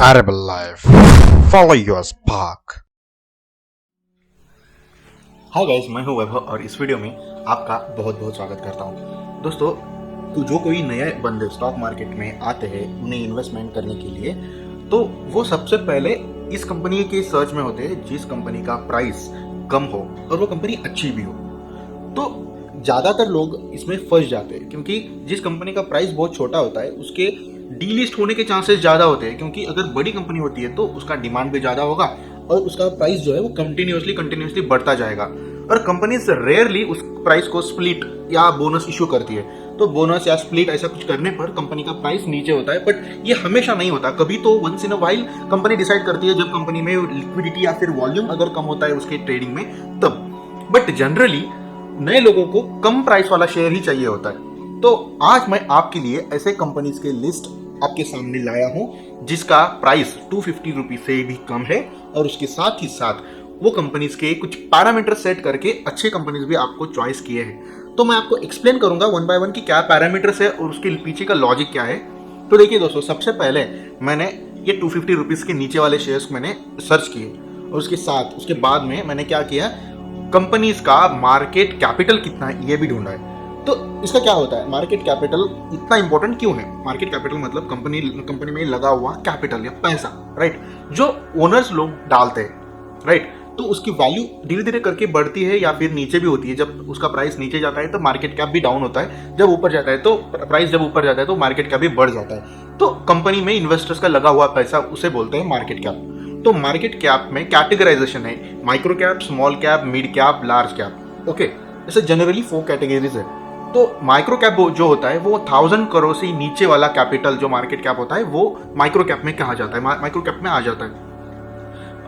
Arable life. Follow your spark. Hi guys, मैं हूं वैभव और इस वीडियो में आपका बहुत बहुत स्वागत करता हूं। दोस्तों, तो जो कोई नए बंदे स्टॉक मार्केट में आते हैं उन्हें इन्वेस्टमेंट करने के लिए, तो वो सबसे पहले इस कंपनी के सर्च में होते हैं जिस कंपनी का प्राइस कम हो और वो कंपनी अच्छी भी हो। तो ज़्यादातर लोग इसमें फंस जाते हैं क्योंकि जिस कंपनी का प्राइस बहुत छोटा होता है उसके डीलिस्ट होने के चांसेस ज़्यादा होते हैं, क्योंकि अगर बड़ी कंपनी होती है तो उसका डिमांड भी ज़्यादा होगा और उसका प्राइस जो है वो कंटिन्यूसली बढ़ता जाएगा। और कंपनीज रेयरली उस प्राइस को स्प्लिट या बोनस इशू करती है, तो बोनस या स्प्लिट ऐसा कुछ करने पर कंपनी का प्राइस नीचे होता है। बट ये हमेशा नहीं होता, कभी तो once in a while company decide करती है जब कंपनी में लिक्विडिटी या फिर वॉल्यूम अगर कम होता है उसके ट्रेडिंग में तब। बट जनरली नए लोगों को कम प्राइस वाला शेयर ही चाहिए होता है। तो आज मैं आपके लिए ऐसे कंपनीज के लिस्ट आपके सामने लाया हूं जिसका प्राइस 250 रुपीज से भी कम है और उसके साथ ही साथ वो कंपनीज के कुछ पैरामीटर सेट करके अच्छे कंपनीज भी आपको चॉइस किए हैं। तो मैं आपको एक्सप्लेन करूंगा वन बाय वन कि क्या पैरामीटर्स है और उसके पीछे का लॉजिक क्या है। तो देखिए दोस्तों, सबसे पहले मैंने ये 250 रुपीज के नीचे वाले शेयर्स मैंने सर्च किए और उसके बाद में मैंने क्या किया, कंपनीज का मार्केट कैपिटल कितना है ये भी ढूंढा है। तो इसका क्या होता है, मार्केट कैपिटल इतना इंपॉर्टेंट क्यों है? मार्केट कैपिटल मतलब कंपनी में लगा हुआ कैपिटल या पैसा, राइट, जो ओनर्स लोग डालते हैं, राइट। तो उसकी वैल्यू धीरे धीरे करके बढ़ती है या फिर नीचे भी होती है। जब उसका प्राइस नीचे जाता है तो मार्केट कैप भी डाउन होता है, जब ऊपर जाता है तो प्राइस जब ऊपर जाता है तो मार्केट कैप भी बढ़ जाता है। तो कंपनी में इन्वेस्टर्स का लगा हुआ पैसा उसे बोलते हैं मार्केट कैप। तो मार्केट कैप में कैटेगराइजेशन है, micro cap, small cap, mid cap, large cap. Okay, ऐसे जनरली 4 कैटेगरीज है। तो माइक्रो कैप जो होता है वो 1000 करोड़ से नीचे वाला कैपिटल जो मार्केट कैप होता है वो माइक्रो कैप में कहा जाता है, माइक्रो कैप में आ जाता है।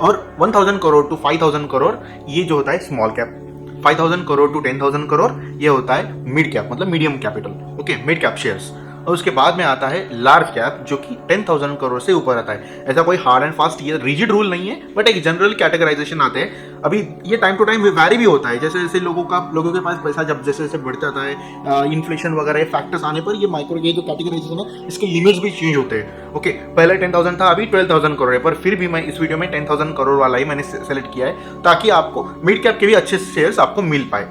और 1000 करोड़ टू 5000 करोड़ ये जो होता है small cap, 5000 crore to 10000 crore ये होता है मिड कैप, मतलब medium capital, okay, mid cap shares. और उसके बाद में आता है लार्ज कैप जो कि 10,000 करोड़ से ऊपर आता है। ऐसा कोई हार्ड एंड फास्ट ये रिजिड रूल नहीं है, बट एक जनरल कैटेगराइजेशन आते हैं। अभी ये टाइम टू टाइम वैरी भी होता है, जैसे जैसे लोगों के पास पैसा जब जैसे जैसे बढ़ता जाता है, इन्फ्लेशन वगैरह फैक्टर्स आने पर ये जो कैटेगराइजेशन है इसके लिमिट्स भी चेंज होते हैं। ओके, पहले 10,000 था, अभी 12,000 करोड़ है, पर फिर भी मैं इस वीडियो में 10,000 करोड़ वाला ही मैंने सेलेक्ट किया है ताकि आपको मिड कैप के भी अच्छे शेयर्स आपको मिल पाए।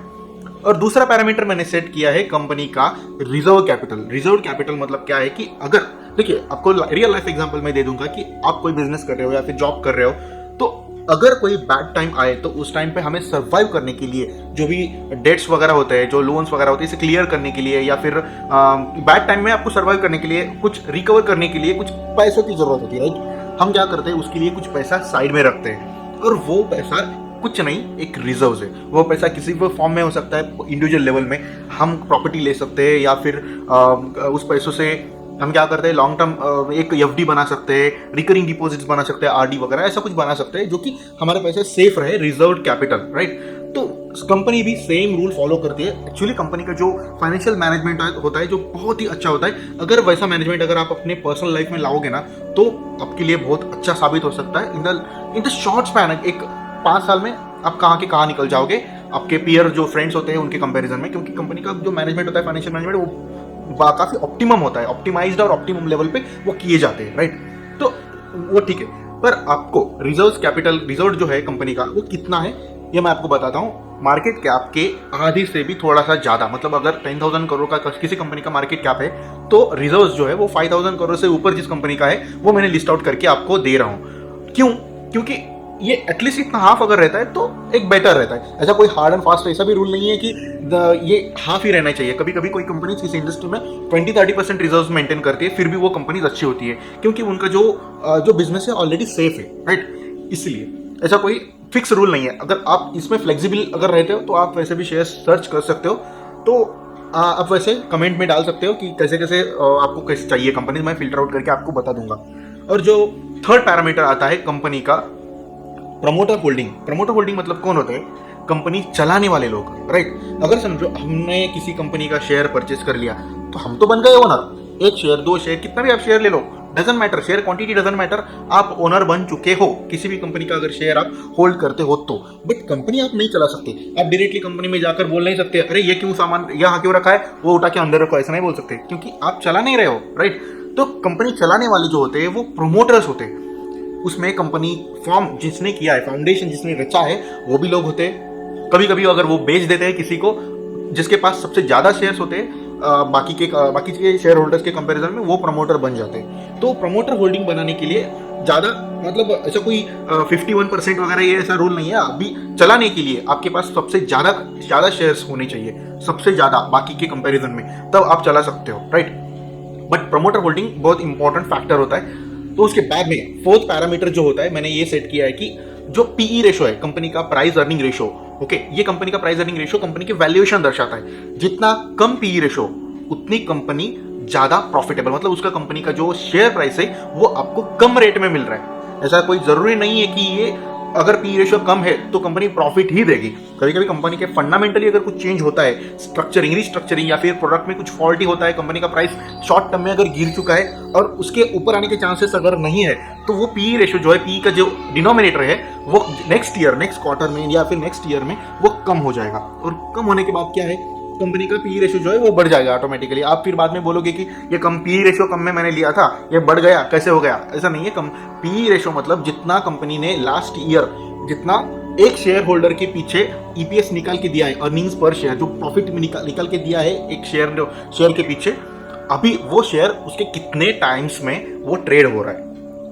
और दूसरा पैरामीटर मैंने सेट किया है कंपनी का रिजर्व कैपिटल। रिजर्व कैपिटल मतलब क्या है कि अगर देखिए, आपको रियल लाइफ एग्जांपल मैं दे दूंगा कि आप कोई बिजनेस कर रहे हो या फिर जॉब कर रहे हो, तो अगर कोई बैड टाइम आए तो उस टाइम पे हमें सर्वाइव करने के लिए जो भी डेट्स वगैरह होते हैं, जो लोन्स वगैरह होते हैं, इसे क्लियर करने के लिए या फिर बैड टाइम में आपको सर्वाइव करने के लिए, कुछ रिकवर करने के लिए कुछ पैसों की जरूरत होती है, राइट। हम क्या करते हैं, उसके लिए कुछ पैसा साइड में रखते हैं और वो पैसा कुछ नहीं, एक रिजर्व है। वो पैसा किसी भी फॉर्म में हो सकता है, इंडिविजुअल लेवल में हम प्रॉपर्टी ले सकते हैं या फिर उस पैसों से हम क्या करते हैं, लॉन्ग टर्म एक एफडी बना सकते हैं, रिकरिंग डिपॉजिट्स बना सकते हैं, आरडी वगैरह ऐसा कुछ बना सकते हैं जो कि हमारे पैसे सेफ रहे, रिजर्व कैपिटल, राइट। तो कंपनी भी सेम रूल फॉलो करती है। एक्चुअली कंपनी का जो फाइनेंशियल मैनेजमेंट होता है जो बहुत ही अच्छा होता है, अगर वैसा मैनेजमेंट अगर आप अपने पर्सनल लाइफ में लाओगे ना तो आपके लिए बहुत अच्छा साबित हो सकता है। इन द शॉर्ट स्पैन, एक 5 साल में आप कहाँ के कहाँ निकल जाओगे आपके पीयर जो फ्रेंड्स होते हैं उनके कंपैरिजन में, क्योंकि कंपनी का जो मैनेजमेंट होता है, फाइनेंशियल मैनेजमेंट, वो काफी ऑप्टिमम होता है, ऑप्टिमाइज्ड और ऑप्टिमम लेवल पे वो किए जाते हैं, राइट। तो वो ठीक है, पर आपको रिजर्व जो है कंपनी का वो कितना है ये मैं आपको बताता हूँ। मार्केट कैप के आधी से भी थोड़ा सा ज्यादा, मतलब अगर 10,000 करोड़ का किसी कंपनी का मार्केट कैप है तो रिजर्व जो है वो 5,000 करोड़ से ऊपर जिस कंपनी का है वो मैंने लिस्ट आउट करके आपको दे रहा हूँ। क्यों? क्योंकि ये एटलीस्ट इतना हाफ अगर रहता है तो एक बेटर रहता है। ऐसा कोई हार्ड एंड फास्ट ऐसा भी रूल नहीं है कि ये हाफ ही रहना चाहिए। कभी कभी कोई कंपनी किसी इंडस्ट्री में 20-30% रिजर्व मेंटेन करती है, फिर भी वो कंपनीज अच्छी होती है क्योंकि उनका जो बिजनेस है ऑलरेडी सेफ है, राइट। इसलिए ऐसा कोई फिक्स रूल नहीं है। अगर आप इसमें फ्लेक्सिबल अगर रहते हो तो आप वैसे भी शेयर सर्च कर सकते हो। तो आप वैसे कमेंट में डाल सकते हो कि कैसे कैसे आपको कैसे चाहिए कंपनी, मैं फिल्टर आउट करके आपको बता दूंगा। और जो थर्ड पैरामीटर आता है कंपनी का, प्रमोटर होल्डिंग मतलब कौन होते हैं? कंपनी चलाने वाले लोग, राइट। अगर समझो हमने किसी कंपनी का शेयर परचेज कर लिया तो हम तो बन गए ओनर। 1 शेयर 2 शेयर कितना भी आप शेयर ले लो, doesn't matter, share quantity doesn't matter, आप ओनर बन चुके हो किसी भी कंपनी का अगर शेयर आप होल्ड करते हो तो। बट कंपनी आप नहीं चला सकते। आप डायरेक्टली कंपनी में जाकर बोल नहीं सकते अरे ये क्यों सामान यहाँ क्यों रखा है, वो उठा के अंदर रखो, ऐसा नहीं बोल सकते क्योंकि आप चला नहीं रहे हो, राइट। तो कंपनी चलाने वाले जो होते हैं वो प्रोमोटर्स होते हैं। उसमें कंपनी फॉर्म जिसने किया है, फाउंडेशन जिसने रचा है, वो भी लोग होते हैं। कभी कभी अगर वो बेच देते हैं किसी को जिसके पास सबसे ज़्यादा शेयर्स होते हैं बाकी के शेयर होल्डर्स के कंपैरिजन में, वो प्रमोटर बन जाते हैं। तो प्रमोटर होल्डिंग बनाने के लिए ज़्यादा मतलब ऐसा कोई 51% वगैरह ये ऐसा रूल नहीं है। अभी चलाने के लिए आपके पास सबसे ज़्यादा शेयर्स होने चाहिए, सबसे ज़्यादा बाकी के कंपैरिजन में, तब आप चला सकते हो, राइट। बट प्रमोटर होल्डिंग बहुत इंपॉर्टेंट फैक्टर होता है। तो उसके बाद में फोर्थ पैरामीटर जो होता है, मैंने ये सेट किया है कि जो पीई रेशो है, कंपनी का प्राइस अर्निंग रेशो, ओके, ये कंपनी का प्राइस अर्निंग रेशो कंपनी की वैल्यूएशन दर्शाता है। जितना कम पीई रेशो उतनी कंपनी ज्यादा प्रॉफिटेबल, मतलब उसका कंपनी का जो शेयर प्राइस है वो आपको कम रेट में मिल रहा है। ऐसा कोई जरूरी नहीं है कि ये अगर पी रेशियो कम है तो कंपनी प्रॉफिट ही देगी। कभी कभी कंपनी के फंडामेंटली अगर कुछ चेंज होता है, स्ट्रक्चरिंग, रिस्ट्रक्चरिंग, या फिर प्रोडक्ट में कुछ फॉल्टी होता है, कंपनी का प्राइस शॉर्ट टर्म में अगर गिर चुका है और उसके ऊपर आने के चांसेस अगर नहीं है, तो वो पी रेशियो जो है, पी का जो डिनोमिनेटर है, वो नेक्स्ट क्वार्टर में या फिर नेक्स्ट ईयर में वो कम हो जाएगा। और कम होने के बाद क्या है, कंपनी का पी रेशियो जो है वो बढ़ जाएगा ऑटोमेटिकली। आप फिर बाद में बोलोगे कि ये कम पी रेशियो कम में मैंने लिया था, ये बढ़ गया, कैसे हो गया? ऐसा नहीं है। कम पी रेशियो मतलब जितना कंपनी ने लास्ट ईयर, जितना एक शेयर होल्डर के पीछे ईपीएस निकाल के दिया है, अर्निंग्स पर शेयर, जो प्रॉफिट में निकाल के दिया है एक शेयर के पीछे, अभी वो शेयर उसके कितने टाइम्स में वो ट्रेड हो रहा है,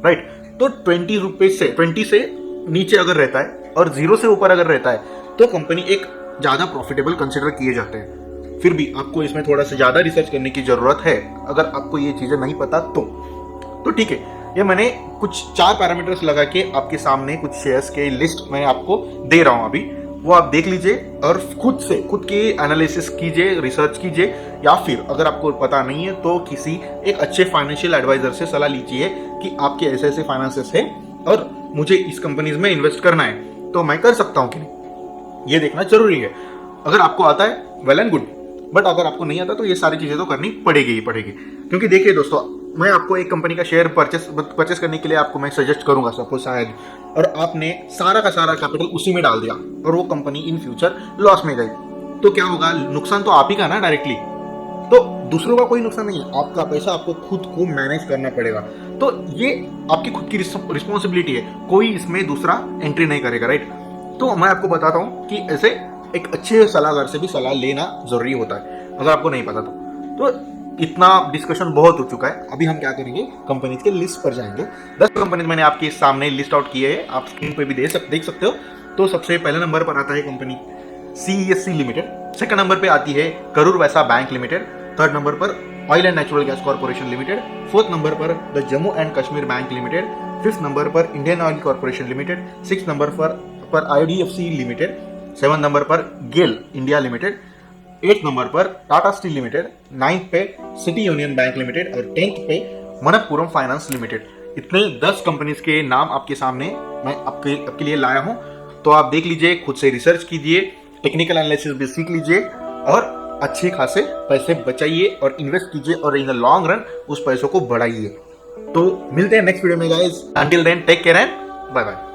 राइट। तो 20 से नीचे अगर रहता है और 0 से ऊपर अगर रहता है तो कंपनी एक ज़्यादा प्रॉफिटेबल कंसिडर किए जाते हैं। फिर भी आपको इसमें थोड़ा सा ज़्यादा रिसर्च करने की ज़रूरत है, अगर आपको ये चीज़ें नहीं पता तो ठीक है। ये मैंने कुछ 4 पैरामीटर्स लगा के आपके सामने कुछ शेयर्स के लिस्ट मैं आपको दे रहा हूँ अभी, वो आप देख लीजिए और खुद के एनालिसिस कीजिए, रिसर्च कीजिए, या फिर अगर आपको पता नहीं है तो किसी एक अच्छे फाइनेंशियल एडवाइजर से सलाह लीजिए कि आपके ऐसे ऐसे फाइनेंसेस है और मुझे इस कंपनीज में इन्वेस्ट करना है तो मैं कर सकता हूँ कि नहीं, ये देखना जरूरी है। अगर आपको आता है वेल एंड गुड, बट अगर आपको नहीं आता तो ये सारी चीजें तो करनी पड़ेगी। क्योंकि देखिए दोस्तों, मैं आपको एक कंपनी का शेयर परचेस करने के लिए आपको मैं सजेस्ट करूंगा सपोज शायद, और आपने सारा का सारा कैपिटल उसी में डाल दिया और वो कंपनी इन फ्यूचर लॉस में गई, तो क्या होगा? नुकसान तो आप ही का ना डायरेक्टली, तो दूसरों का कोई नुकसान नहीं है, आपका पैसा आपको खुद को मैनेज करना पड़ेगा। तो ये आपकी खुद की रिस्पॉन्सिबिलिटी है, कोई इसमें दूसरा एंट्री नहीं करेगा, राइट। तो मैं आपको बताता हूँ कि ऐसे एक अच्छे सलाहकार से भी सलाह लेना जरूरी होता है अगर आपको नहीं पता तो इतना डिस्कशन बहुत हो चुका है। अभी हम क्या करेंगे, कंपनीज के लिस्ट पर जाएंगे। 10 कंपनीज मैंने आपके सामने लिस्ट आउट किए हैं, आप स्क्रीन पे भी देख सकते हो। तो सबसे पहले नंबर पर आता है company CESC limited, second number पे आती है Karur Vysya bank limited, third number पर oil and natural gas corporation limited, fourth number पर the Jammu and Kashmir bank limited, fifth number पर Indian oil corporation limited, six number पर IDFC लिमिटेड, 7 नंबर पर GAIL India limited, 8 number पर Tata steel limited, 9th पे city union bank limited और 10th पे Manappuram finance limited. इतने 10 companies के नाम आपके सामने मैं आपके लिए लाया हूं, तो आप देख लीजिए, खुद से रिसर्च कीजिए, टेक्निकल एनालिसिस भी सीख लीजिए और अच्छे खासे पैसे बचाइए और इन्वेस्ट कीजिए और इन द लॉन्ग रन उस पैसों को बढ़ाइए। तो मिलते हैं नेक्स्ट वीडियो में guys, until then take care and bye bye.